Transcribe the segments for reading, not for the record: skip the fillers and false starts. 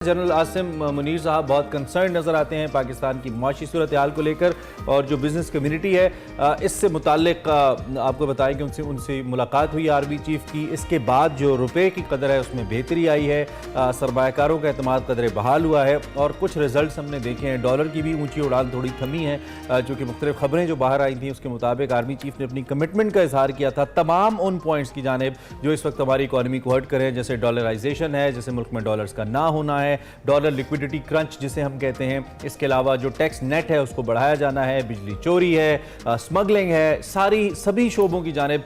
General Asim Munir साहब बहुत concern नज़र आते हैं पाकिस्तान की माशी सूरत हाल को लेकर, और जो बिज़नेस कम्युनिटी है इससे मुताल्लिक आपको बताएं कि उनसे मुलाकात हुई आर्मी चीफ की। इसके बाद जो रुपए की कदर है उसमें बेहतरी आई है, सरमायाकारों का एतमाद कदर बहाल हुआ है और कुछ रिजल्ट हमने देखे हैं। डॉलर की भी ऊँची उड़ान थोड़ी थमी है, चूँकि मुख्तलिफ खबरें जो बाहर आई थी उसके मुताबिक आर्मी चीफ ने अपनी कमिटमेंट का इजहार किया था तमाम उन पॉइंट्स की जानिब जो इस वक्त हमारी इकॉनमी को हर्ट करें, जैसे डॉलराइजेशन है, जैसे मुल्क में डॉलर्स का ना होना है, डॉलर लिक्विडिटी क्रंच जिसे हम कहते हैं। इसके अलावा जो टैक्स नेट है उसको बढ़ाया जाना है, बिजली चोरी है, स्मगलिंग है, सभी शोबों की जानिब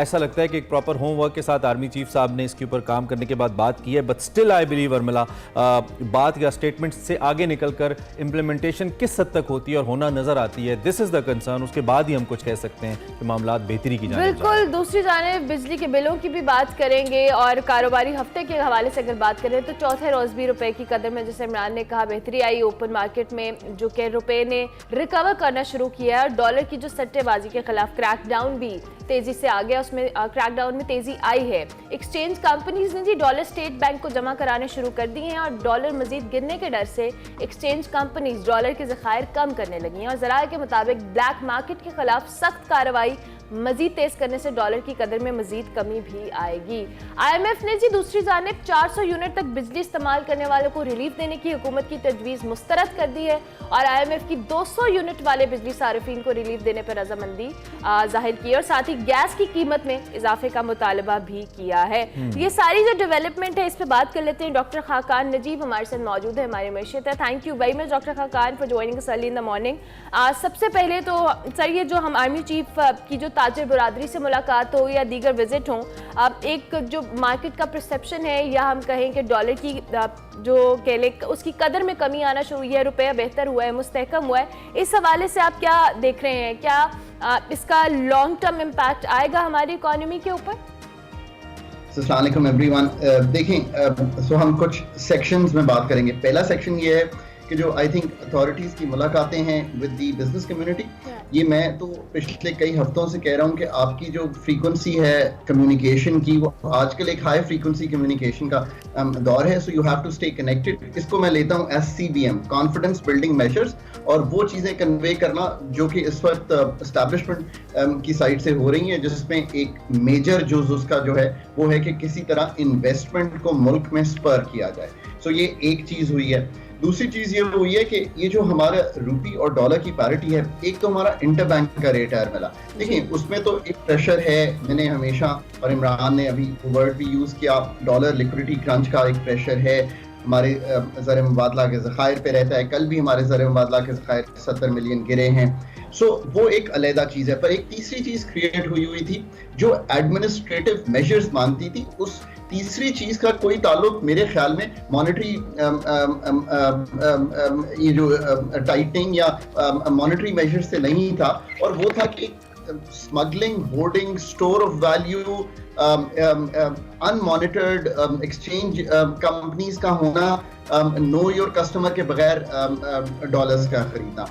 ऐसा लगता है कि एक प्रॉपर होमवर्क के साथ आर्मी चीफ साहब ने इसके ऊपर काम करने के बाद बात की है। But still I believe Urmila बात या स्टेटमेंट से आगे निकलकर इम्प्लीमेंटेशन किस हद तक होती है और होना नजर आती है, दिस इज द कंसर्न। उसके बाद ही हम कुछ कह सकते हैं कि मामला बेहतरी की जानिब। बिल्कुल, दूसरी जानिब बिजली के बिलों की भी बात करेंगे और कारोबारी हफ्ते के हवाले से अगर बात करें तो चौथे रोज भी रुपए की कदर में, जैसे इमरान ने कहा, बेहतरी आई ओपन मार्केट में, जो कि रुपए ने रिकवर करना शुरू किया है और डॉलर की जो सट्टेबाजी के खिलाफ क्रैकडाउन भी तेजी से आ गया, उसमें क्रैकडाउन में तेजी आई है। एक्सचेंज कंपनीज ने जी डॉलर स्टेट बैंक को जमा कराने शुरू कर दिए हैं और डॉलर मजीद गिरने के डर से एक्सचेंज कंपनीज डॉलर के ज़खायर कम करने लगी हैं और ज़राए के मुताबिक ब्लैक मार्केट के खिलाफ सख्त कार्रवाई मजीद तेज करने से डॉलर की कदर में मजीद कमी भी आएगी। IMF ने जी दूसरी जानिब 400 यूनिट तक बिजली इस्तेमाल करने वालों को रिलीफ देने की हुकूमत की तजवीज़ मुस्तरद कर दी है और IMF की 200 यूनिट वाले बिजली सार्फिन को रिलीफ देने पर रजामंदी जाहिर की और साथ ही गैस की कीमत में इजाफे का मुतालबा भी किया है। ये सारी जो डेवलपमेंट है इस पर बात कर लेते हैं। डॉक्टर खाकान नजीब हमारे साथ मौजूद है, हमारी मैशियत है। Thank you very much doctor Khaqan for joining us early in the morning. सबसे पहले तो सर, ये जो हम आर्मी चीफ की जो ताजिर बरादरी से मुलाकात हो या दीगर विजिट हो, अब एक जो मार्केट का परसेप्शन है या हम कहें कि डॉलर की जो कहले उसकी कदर में कमी आना शुरू हुई है, रुपया बेहतर हुआ है, मुस्तहकम हुआ है, इस हवाले से आप क्या देख रहे हैं? क्या इसका लॉन्ग टर्म इम्पैक्ट आएगा हमारी इकोनॉमी के ऊपर? अस्सलाम वालेकुम एवरीवन। देखें, हम कुछ सेक्शंस में बात करेंगे। पहला सेक्शन ये है कि जो आई थिंक अथॉरिटीज़ की मुलाकातें हैं विद दी बिजनेस कम्युनिटी, ये मैं तो पिछले कई हफ्तों से कह रहा हूँ कि आपकी जो फ्रीक्वेंसी है कम्युनिकेशन की, वो आजकल एक हाई फ्रीक्वेंसी कम्युनिकेशन का दौर है। So you have to stay connected. इसको मैं लेता हूँ SCBM, कॉन्फिडेंस बिल्डिंग मेजर्स, और वो चीज़ें कन्वे करना जो कि इस वक्त एस्टैब्लिशमेंट की साइड से हो रही हैं, जिसमें एक मेजर जो उसका जो है वो है कि किसी तरह इन्वेस्टमेंट को मुल्क में स्पर किया जाए। सो ये एक चीज़ हुई है। दूसरी चीज ये हुई है कि ये जो हमारा रुपी और डॉलर की पैरिटी है, एक तो हमारा इंटरबैंक का रेट है मिला, देखिए उसमें तो एक प्रेशर है। मैंने हमेशा, और इमरान ने अभी वर्ड भी यूज किया, डॉलर लिक्विडिटी क्रंच का एक प्रेशर है, हमारे ज़र मुबादला के ज़खायर पे रहता है। कल भी हमारे ज़र मुबादला के ज़खायर 70 मिलियन गिरे हैं। सो वो एक अलहदा चीज़ है। पर एक तीसरी चीज़ क्रिएट हुई थी जो एडमिनिस्ट्रेटिव मेजर्स मानती थी। उस तीसरी चीज का कोई ताल्लुक मेरे ख्याल में मॉनेटरी ये जो टाइटनिंग या मॉनेटरी मेजर से नहीं था, और वो था कि smuggling, hoarding, store of value, unmonitored exchange companies का होना, नो योर कस्टमर के बगैर डॉलर्स का खरीदना,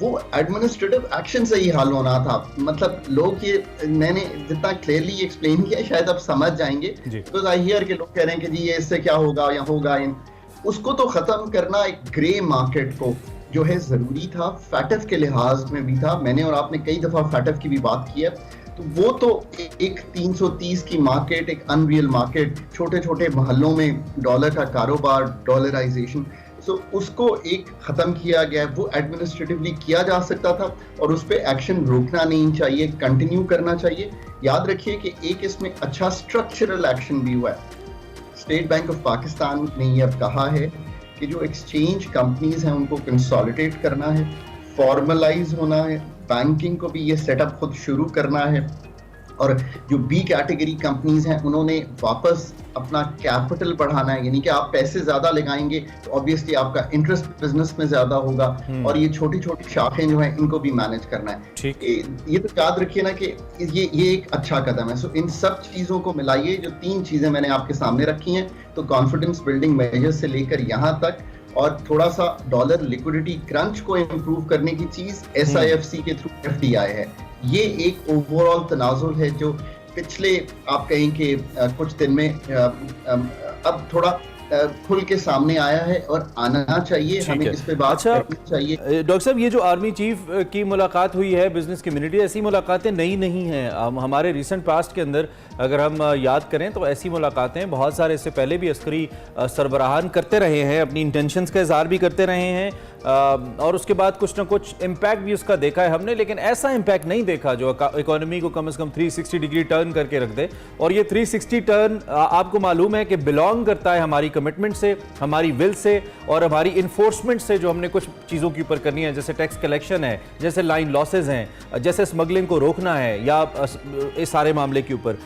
वो एडमिनिस्ट्रेटिव एक्शन से ही हल होना था। मतलब लोग ये, मैंने जितना क्लियरली एक्सप्लेन किया शायद आप समझ जाएंगे, बिकॉज आई हियर के लोग कह रहे हैं कि जी ये इससे क्या होगा या होगा, उसको तो खत्म करना, एक ग्रे मार्केट को जो है जरूरी था, फैटफ के लिहाज में भी था। मैंने और आपने कई दफा फैटफ की भी बात की है, तो वो तो एक 330 की मार्केट, एक अनरियल मार्केट, छोटे छोटे मोहल्लों में डॉलर का कारोबार, डॉलराइजेशन, तो उसको एक खत्म किया गया। वो एडमिनिस्ट्रेटिवली किया जा सकता था और उस पर एक्शन रोकना नहीं चाहिए, कंटिन्यू करना चाहिए। याद रखिए कि एक इसमें अच्छा स्ट्रक्चरल एक्शन भी हुआ है। स्टेट बैंक ऑफ पाकिस्तान ने ये अब कहा है कि जो एक्सचेंज कंपनीज हैं उनको कंसोलिडेट करना है, फॉर्मलाइज होना है, बैंकिंग को भी ये सेटअप खुद शुरू करना है, और जो B कैटेगरी कंपनीज हैं उन्होंने वापस अपना कैपिटल बढ़ाना है। यानी कि आप पैसे ज्यादा लगाएंगे तो ऑब्वियसली आपका इंटरेस्ट बिजनेस में ज्यादा होगा, और ये छोटी छोटी शाखें जो हैं इनको भी मैनेज करना है। ये तो याद रखिए ना कि ये एक अच्छा कदम है। सो इन सब चीजों को मिलाइए, जो 3 चीजें मैंने आपके सामने रखी हैं, तो कॉन्फिडेंस बिल्डिंग मेजर से लेकर यहाँ तक, और थोड़ा सा डॉलर लिक्विडिटी क्रंच को इम्प्रूव करने की चीज SIFC के थ्रू FDI है। ये एक ओवरऑल तनाजुल है जो पिछले आप कहें कि कुछ दिन में अब थोड़ा खुल के सामने आया है और आना चाहिए, हमें इस पे बात करनी चाहिए। डॉक्टर साहब, ये जो आर्मी चीफ की मुलाकात हुई है बिजनेस कम्युनिटी, ऐसी मुलाकातें नई नहीं हैं। हमारे रिसेंट पास्ट के अंदर अगर हम याद करें तो ऐसी मुलाकातें बहुत सारे इससे पहले भी अस्करी सरबराहान करते रहे हैं, अपनी इंटेंशंस का इजहार भी करते रहे हैं और उसके बाद कुछ ना कुछ इम्पैक्ट भी उसका देखा है हमने, लेकिन ऐसा इम्पैक्ट नहीं देखा जो इकोनॉमी को कम से कम 360 डिग्री टर्न करके रख दे। और ये 360 टर्न आपको मालूम है कि बिलोंग करता है हमारी कमिटमेंट से, हमारी विल से और हमारी इन्फोर्समेंट से, जो हमने कुछ चीज़ों के ऊपर करनी है, जैसे टैक्स कलेक्शन है, जैसे लाइन लॉसेज हैं, जैसे स्मगलिंग को रोकना है या इस सारे मामले के ऊपर।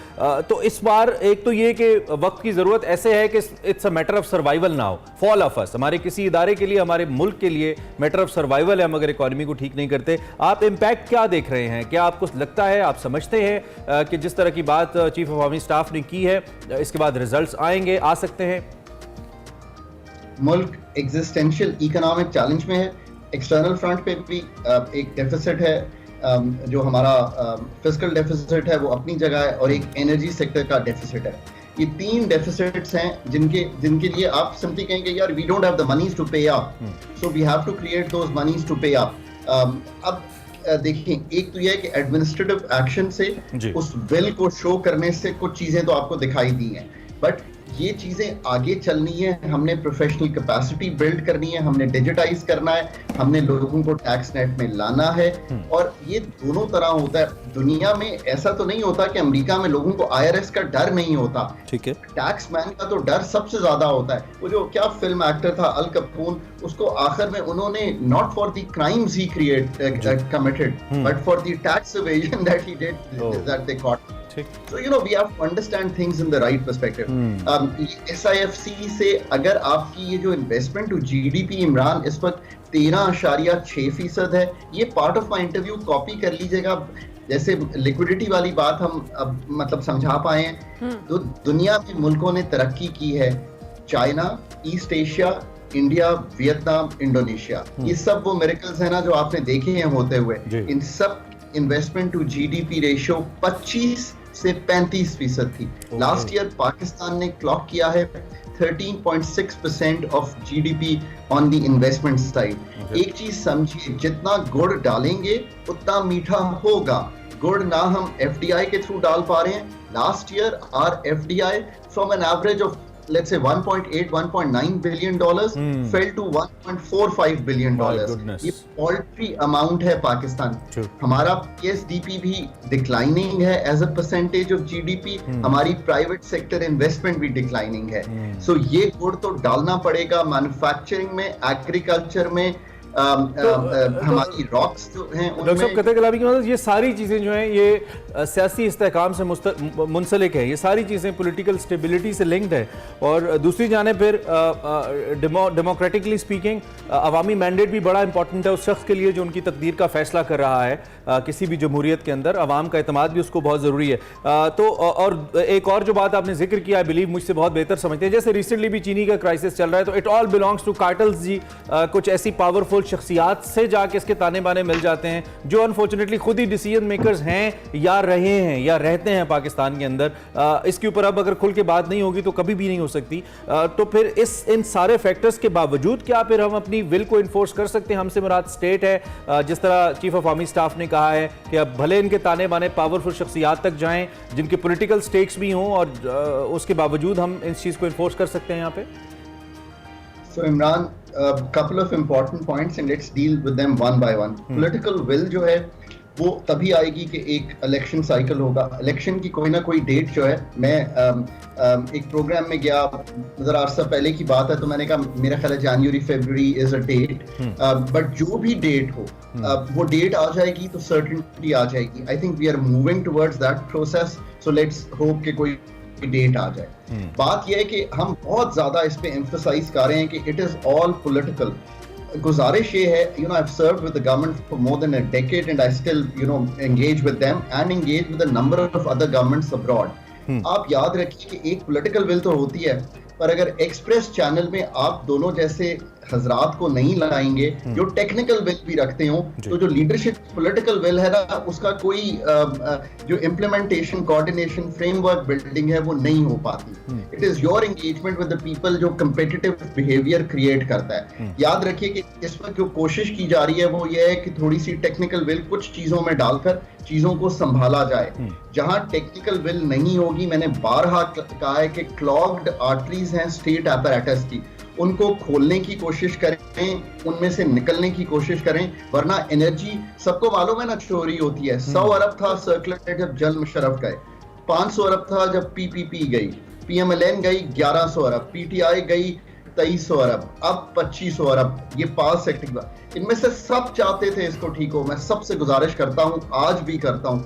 तो इस बार एक तो ये कि वक्त की ज़रूरत ऐसे है कि it's a matter of survival now fall of us. हमारे किसी इदारे के लिए, हमारे मुल्क के लिए मैटर ऑफ सर्वाइवल है। हम अगर इकोनॉमी को ठीक नहीं करते, आप इम्पैक्ट क्या देख रहे हैं? क्या आपको लगता है, आप समझते हैं कि जिस तरह की बात चीफ ऑफ आर्मी स्टाफ ने की है, इसके बाद रिजल्ट्स आएंगे, आ सकते हैं? मुल्क एग्जिस्टेंशियल इकोनॉमिक चैलेंज में है। एक्सटर्नल फ्रंट पे भी एक डेफिसिट है, जो हमारा फिस्कल डेफिसिट है वो अपनी जगह है, और एक एनर्जी सेक्टर का डेफिसिट है। ये 3 डेफिसिट्स हैं जिनके लिए आप सिंपली कहेंगे यार we don't have the monies to pay up, so we have to create those monies to pay up. अब देखिए, एक तो यह है कि एडमिनिस्ट्रेटिव एक्शन से, उस विल को शो करने से कुछ चीजें तो आपको दिखाई दी हैं, बट ये चीजें आगे चलनी है। हमने प्रोफेशनल कैपेसिटी बिल्ड करनी है, हमने डिजिटाइज करना है, हमने लोगों को टैक्स नेट में लाना है, और ये दोनों तरह होता है। दुनिया में ऐसा तो नहीं होता कि अमेरिका में लोगों को IRS का डर नहीं होता, ठीक है, टैक्स मैन का तो डर सबसे ज्यादा होता है। वो जो क्या फिल्म एक्टर था अल कपूर, उसको आखिर में उन्होंने not for the crimes he committed but for the tax evasion that he did that they caught. So we have to understand things in the right perspective. SIFC से अगर आपकी ये जो इन्वेस्टमेंट टू GDP इमरान इस वक्त 13.6% है, ये part of my interview copy कर लीजिएगा। जैसे लिक्विडिटी वाली बात हम अब मतलब समझा पाए हैं, तो दुनिया में मुल्कों ने तरक्की की है, China, east Asia, India, Vietnam, Indonesia, ये सब वो मिरेकल्स है ना जो आपने देखे हैं होते हुए। इन सब इन्वेस्टमेंट टू GDP रेशियो 25 से 35% थी। लास्ट ईयर पाकिस्तान ने क्लॉक किया है 13.6% of GDP on the investment side. एक चीज समझिए, जितना गुड़ डालेंगे उतना मीठा होगा। गुड़ ना हम FDI के थ्रू डाल पा रहे हैं। Last year our FDI from an average of let's say 1.8-1.9 billion dollars fell to 1.45 billion dollars. ये paltry amount है पाकिस्तान। हमारा PSDP भी डिक्लाइनिंग है as a percentage of GDP, हमारी प्राइवेट सेक्टर इन्वेस्टमेंट भी डिक्लाइनिंग है। सो ये गुड़ तो डालना पड़ेगा मैन्युफैक्चरिंग में, एग्रीकल्चर में, हमारी रॉक्स जो हैं डॉक्टर साहब कतई कलामी की मतलब ये सारी चीज़ें जो हैं ये सियासी इस्तेहकाम से मुंसलिक है, ये सारी चीज़ें पॉलिटिकल स्टेबिलिटी से लिंक्ड है। और दूसरी जाने फिर डेमोक्रेटिकली स्पीकिंग अवामी मैंडेट भी बड़ा इंपॉर्टेंट है उस शख्स के लिए जो उनकी तकदीर का फैसला कर रहा है। किसी भी जमहूरियत के अंदर अवाम का एतमाद भी उसको बहुत ज़रूरी है। तो और एक और जो बात आपने जिक्र किया, आई बिलीव मुझसे बहुत बेहतर समझते हैं, जैसे रिसेंटली भी चीनी का क्राइसिस चल रहा है, तो it all belongs to cartels ji. कुछ ऐसी पावरफुल शख्सियात से जाके इसके ताने बाने मिल जाते हैं जो अनफॉर्चुनेटली खुद ही डिसीजन मेकर्स हैं या रहे हैं या रहते हैं पाकिस्तान के अंदर। इसके ऊपर अब अगर खुल के बात नहीं होगी तो कभी भी नहीं हो सकती। तो फिर इन सारे फैक्टर्स के बावजूद क्या फिर हम अपनी विल को इन्फोर्स कर सकते हैं? हमसे मुराद स्टेट है, जिस तरह चीफ ऑफ आर्मी स्टाफ ने कहा है कि अब भले इनके ताने बाने पावरफुल शख्सियात तक जाएं जिनके पॉलिटिकल स्टेक्स भी हों, और उसके बावजूद हम इस चीज़ को इन्फोर्स कर सकते हैं यहाँ पे। So Imran, couple of important points and let's deal with them one by one. Political will जो है वो तभी आएगी कि एक इलेक्शन साइकिल होगा। इलेक्शन की कोई ना कोई डेट जो है, मैं एक प्रोग्राम में गया जरा अर्सा पहले की बात है, तो मैंने कहा मेरा ख्याल है जनवरी फरवरी इज अ डेट, बट जो भी डेट हो वो डेट आ जाएगी तो सर्टेनिटी आ जाएगी। I think we are moving towards that process, so let's hope कि कोई डेट आ जाए। बात यह है कि हम बहुत ज्यादा इस पे एम्फसाइज कर रहे हैं कि इट इज ऑल पॉलिटिकल। गुजारिश ये है, I've served with the government for more than a decade and I still engage with them and engage with a number of other governments abroad. आप याद रखिए कि एक पॉलिटिकल विल तो होती है, पर अगर एक्सप्रेस चैनल में आप दोनों जैसे हजरात को नहीं लाएंगे जो टेक्निकल विल भी रखते हो, तो जो लीडरशिप पॉलिटिकल विल है ना, उसका कोई जो इम्प्लीमेंटेशन कोऑर्डिनेशन फ्रेमवर्क बिल्डिंग है वो नहीं हो पाती। It is your engagement with the people जो कंपेटिटिव बिहेवियर क्रिएट करता है। याद रखिए कि इस वक्त जो कोशिश की जा रही है वो ये है कि थोड़ी सी टेक्निकल विल कुछ चीजों में डालकर चीजों को संभाला जाए। जहां टेक्निकल विल नहीं होगी, मैंने बारहा कहा है कि क्लॉग्ड आर्टरीज हैं स्टेट अपैरेटस की, उनको खोलने की कोशिश करें, उनमें से निकलने की कोशिश करें, वरना एनर्जी सबको मालूम है ना चोरी होती है। 100 अरब था सर्कुलर जब जल मुशर्रफ गए, 500 अरब था जब पीपीपी गई, पीएमएलएन गई 1100 अरब, पीटीआई गई 2300 अरब, अब 2500 अरब। ये 5 सेक्टर इनमें से सब चाहते थे इसको ठीक हो। मैं सबसे गुजारिश करता हूं, आज भी करता हूं,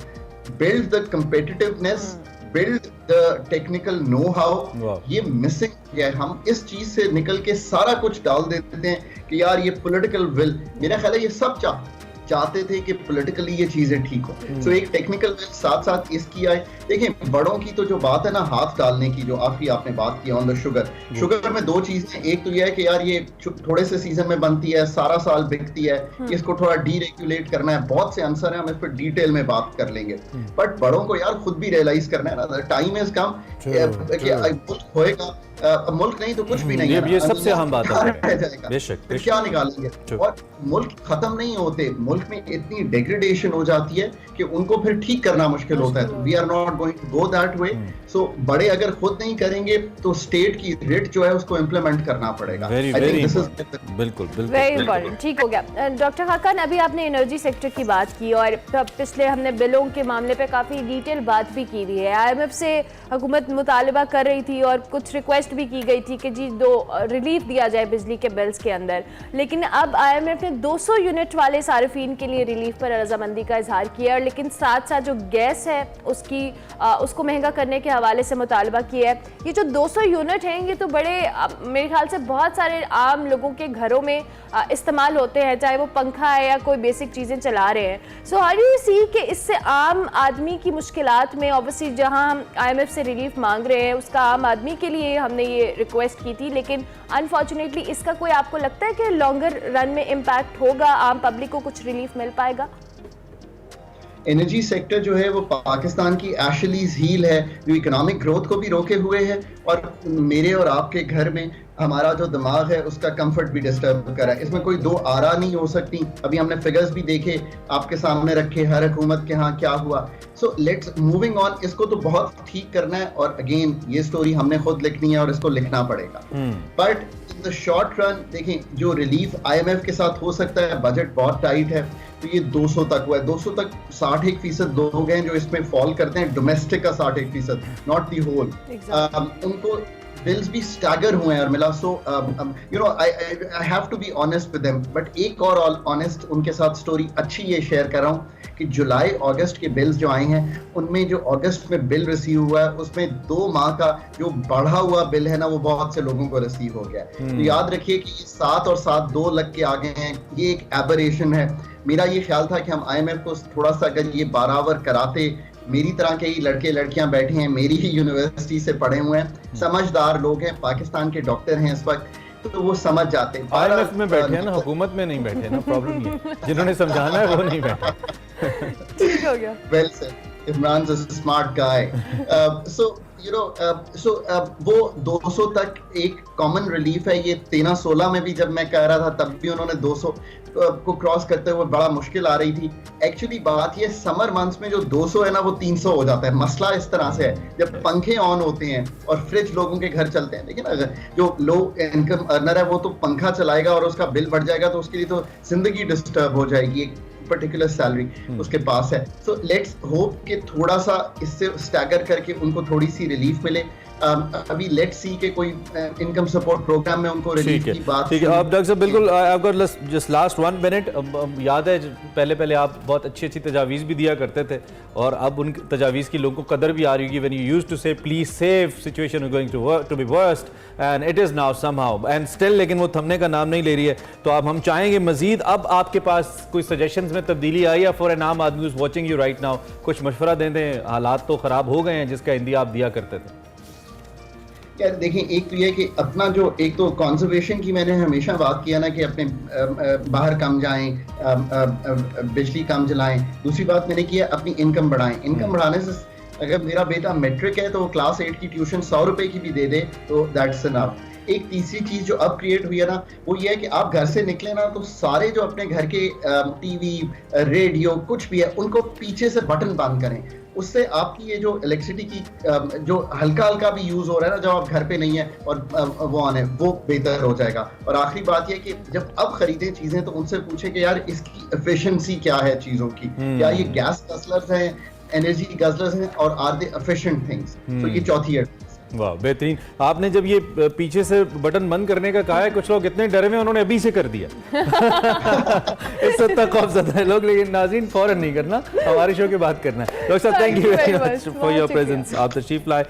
build the competitiveness, build the technical know how. ये मिसिंग है। हम इस चीज से निकल के सारा कुछ डाल देते हैं कि यार ये पॉलिटिकल विल, मेरा ख्याल है ये सब चाहते थे कि पॉलिटिकली ये चीजें ठीक हो। सो एक टेक्निकल विल साथ साथ इसकी आए। देखिए बड़ों की तो जो बात है ना हाथ डालने की, जो आखिरी आपने बात की ऑन द शुगर में 2 चीजें, एक तो ये है कि यार ये थोड़े से सीजन में बनती है, सारा साल बिकती है, इसको थोड़ा डीरेगुलेट करना है। बहुत से आंसर है, हम इस पर डिटेल में बात कर लेंगे। बट बड़ों को यार खुद भी रियलाइज करना है ना, टाइम इज कम कि होएगा, मुल्क नहीं तो कुछ भी नहीं है। ये सबसे अहम बात है। बेशक क्या निकालेंगे, और मुल्क खत्म नहीं होते, मुल्क में इतनी डिग्रेडेशन हो जाती है कि उनको फिर ठीक करना मुश्किल होता है। We are not going to go that way. So बड़े अगर खुद नहीं करेंगे तो स्टेट की रिट जो है उसको इम्प्लीमेंट करना पड़ेगा। बिल्कुल वेरी इंपॉर्टेंट। ठीक हो गया डॉक्टर खाकान, अभी आपने एनर्जी सेक्टर की बात की और पिछले हमने बिलों के मामले पे काफी डिटेल बात भी की हुई है। IMF से हुकूमत मुतालबा कर रही थी और कुछ रिक्वेस्ट भी की गई थी कि जी रिलीफ दिया जाए बिजली के बिल्स के अंदर, लेकिन अब IMF ने 200 यूनिट वाले सार्फिन के लिए रिलीफ पर रजामंदी का इजहार किया, लेकिन साथ साथ जो गैस है उसको महंगा करने के हवाले से मुतालबा किया है। ये जो 200 यूनिट हैं ये तो बड़े मेरे ख्याल से बहुत सारे आम लोगों के घरों में इस्तेमाल होते हैं, चाहे वो पंखा है या कोई बेसिक चीज़ें चला रहे हैं। So how do you see कि इससे आम आदमी की मुश्किलात में, ऑब्वियसली जहां हम IMF से रिलीफ मांग रहे हैं उसका आम आदमी के लिए हमने ये रिक्वेस्ट की थी, लेकिन अनफॉर्चुनेटली इसका कोई आपको लगता है कि लॉन्गर रन में इम्पैक्ट होगा, आम पब्लिक को कुछ रिलीफ मिल पाएगा? एनर्जी सेक्टर जो है वो पाकिस्तान की एशलीज हील है जो इकोनॉमिक ग्रोथ को भी रोके हुए है और मेरे और आपके घर में हमारा जो दिमाग है उसका कंफर्ट भी डिस्टर्ब करा है। इसमें कोई दो आरा नहीं हो सकती। अभी हमने फिगर्स भी देखे, आपके सामने रखे, हर हुकूमत के यहाँ क्या हुआ। सो लेट्स मूविंग ऑन, इसको तो बहुत ठीक करना है और अगेन ये स्टोरी हमने खुद लिखनी है और इसको लिखना पड़ेगा। But in the short run देखें जो रिलीफ IMF के साथ हो सकता है, बजट बहुत टाइट है तो ये 200 तक हुआ है। 200 तक 61% लोग हैं जो इसमें फॉल करते हैं, डोमेस्टिक का 61%, नॉट दी होल। उनको बिल्स भी स्टैगर हुए हैं और मिला। So you know I have to be honest with them. But एक और ऑनेस्ट उनके साथ स्टोरी अच्छी ये शेयर कर रहा हूँ कि जुलाई अगस्त के बिल्स जो आए हैं उनमें जो अगस्त में बिल रिसीव हुआ है उसमें 2 माह का जो बढ़ा हुआ बिल है ना वो बहुत से लोगों को रिसीव हो गया है। तो याद रखिए कि ये 7 और 7 2 लग के आ गए हैं, ये एक एबरेशन है। मेरा ये ख्याल था कि हम IMF को थोड़ा सा अगर ये बराबर कराते, मेरी तरह के ही लड़के लड़कियां बैठे हैं, मेरी ही यूनिवर्सिटी से पढ़े हुए हैं, समझदार लोग हैं, पाकिस्तान के डॉक्टर हैं इस वक्त, तो वो समझ जाते हैं। IMF में बैठे हैं ना, हुकूमत में नहीं बैठे ना, प्रॉब्लम ये जिन्होंने समझाना है वो नहीं बैठे। ठीक हो गया। Well said, Imran is a smart guy. So you no वो 200 तक एक कॉमन रिलीफ है। ये 13-16 में भी जब मैं कह रहा था तब भी उन्होंने 200 को क्रॉस करते हुए बड़ा मुश्किल आ रही थी। एक्चुअली बात ये समर मंथ्स में जो 200 है ना वो 300 हो जाता है। मसला इस तरह से है जब पंखे ऑन होते हैं और फ्रिज लोगों के घर चलते हैं, लेकिन अगर जो लो इनकम अर्नर है वो तो पंखा चलाएगा और उसका बिल बढ़ जाएगा तो उसके लिए तो जिंदगी डिस्टर्ब हो जाएगी। एक पर्टिकुलर सैलरी उसके पास है। सो लेट्स होप कि थोड़ा सा इससे स्टैगर करके उनको थोड़ी सी रिलीफ मिले। अभी लेट्स सी के कोई इनकम सपोर्ट प्रोग्राम में उनको रिलीफ की बात। ठीक है, अब डॉक्टर साहब बिल्कुल आपका जस्ट लास्ट 1 मिनट। याद है पहले आप बहुत अच्छी तजावीज़ भी दिया करते थे और अब उन तजावीज़ की लोगों को कदर भी आ रही होगी। When you used to say please save, situation is going to be worst and it is now somehow and still, लेकिन वो थमने का नाम नहीं ले रही है। तो अब हम चाहेंगे मजीद, अब आपके पास कोई सजेशंस में तब्दीली आई या फॉर एन आम आदमी whose watching you right now कुछ मशवरा दे दें। हालात तो ख़राब हो गए हैं जिसका हिंदी आप दिया करते थे। यार देखें, एक तो ये कि अपना जो एक तो कंजर्वेशन की मैंने हमेशा बात किया ना कि अपने बाहर कम जाएं, बिजली कम जलाएं। दूसरी बात मैंने किया अपनी इनकम बढ़ाएं। इनकम बढ़ाने से अगर मेरा बेटा मैट्रिक है तो वो क्लास 8 की ट्यूशन 100 रुपए की भी दे दे तो दैट्स इनफ। एक तीसरी चीज जो अब क्रिएट हुई है ना, वो ये है कि आप घर से निकले ना तो सारे जो अपने घर के टीवी, रेडियो कुछ भी है उनको पीछे से बटन बंद करें। उससे आपकी ये जो इलेक्ट्रिसिटी की जो हल्का हल्का भी यूज हो रहा है ना, जब आप घर पे नहीं है और वो ऑन है, वो बेहतर हो जाएगा। और आखिरी बात ये कि जब अब खरीदें चीजें तो उनसे पूछें कि यार इसकी एफिशिएंसी क्या है चीजों की, क्या ये गैस गजलर्स हैं, एनर्जी गजलर्स हैं, और आर दे एफिशिएंट थिंग्स। तो ये चौथी है। वाह, बेहतरीन। आपने जब ये पीछे से बटन बंद करने का कहा है, कुछ लोग इतने डरे हुए उन्होंने अभी से कर दिया। इस हद तक खौफजदा है लोग, लेकिन नाज़रीन फौरन नहीं करना, हमारे शो की बात करना है। डॉक्टर साहब, thank you very much for your presence. आप तशरीफ लाए